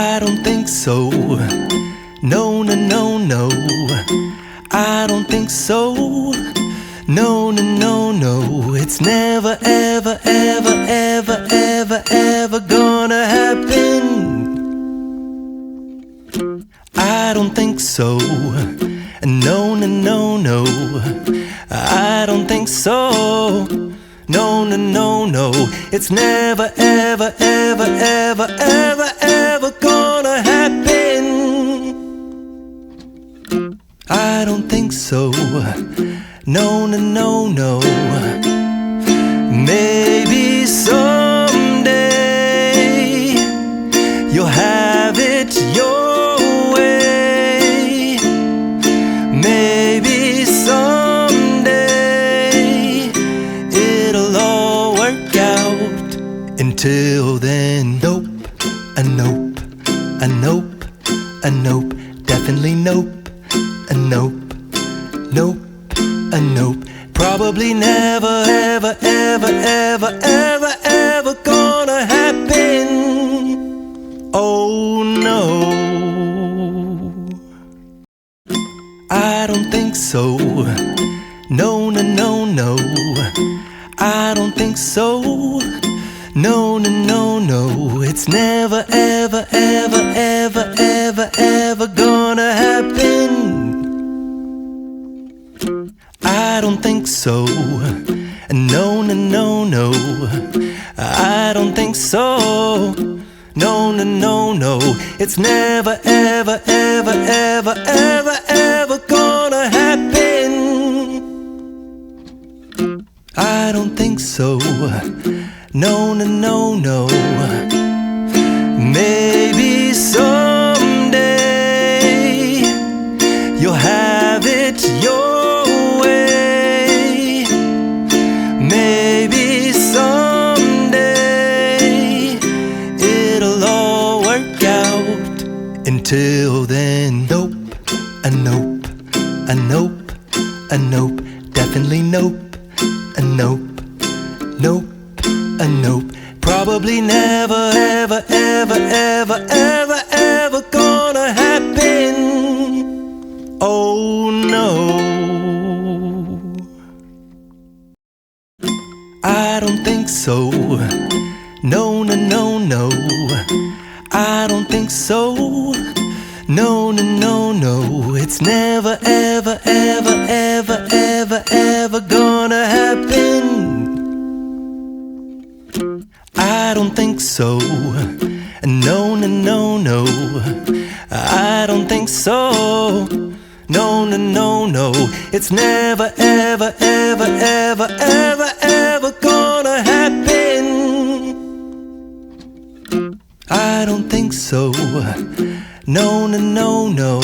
I don't think so. No, no, no, no. I don't think so. No, no, no, no. It's never, ever, ever, ever, ever, ever gonna happen. I don't think so. No, no, no, no. I don't think so. No, no, no, no. It's never, ever, ever, ever, ever, ever gonna happen. I don't think so. No, no, no, no. Maybe someday you'll have it your way. Maybe someday it'll all work out. Until then, nope, a nope, a nope, a nope, definitely nope, a nope, nope, a nope. Probably never, ever, ever, ever, ever, ever gonna happen. Oh no, I don't think so. No, no, no, no. I don't think so. No, no, no, no. It's never, ever, ever, ever, ever, ever gonna happen. I don't think so. No, no, no, no. I don't think so. No, no, no, no. It's never, ever, ever, ever, ever, ever gonna happen. I don't think so. No, no, no, no. Maybe someday you'll have it your way. Maybe someday it'll all work out. Until then, nope, a nope, a nope, a nope, definitely nope, a nope, nope, a nope. Probably never, ever, ever, ever, ever, ever gonna happen. Oh no, I don't think so. No, no, no, no. I don't think so. No, no, no, no. It's never, ever, ever, ever, ever, ever gonna happen. I don't think so. No, no, no, no. I don't think so. No, no, no, no. It's never, ever, ever, ever, ever, ever gonna happen. I don't think so. No, no, no, no.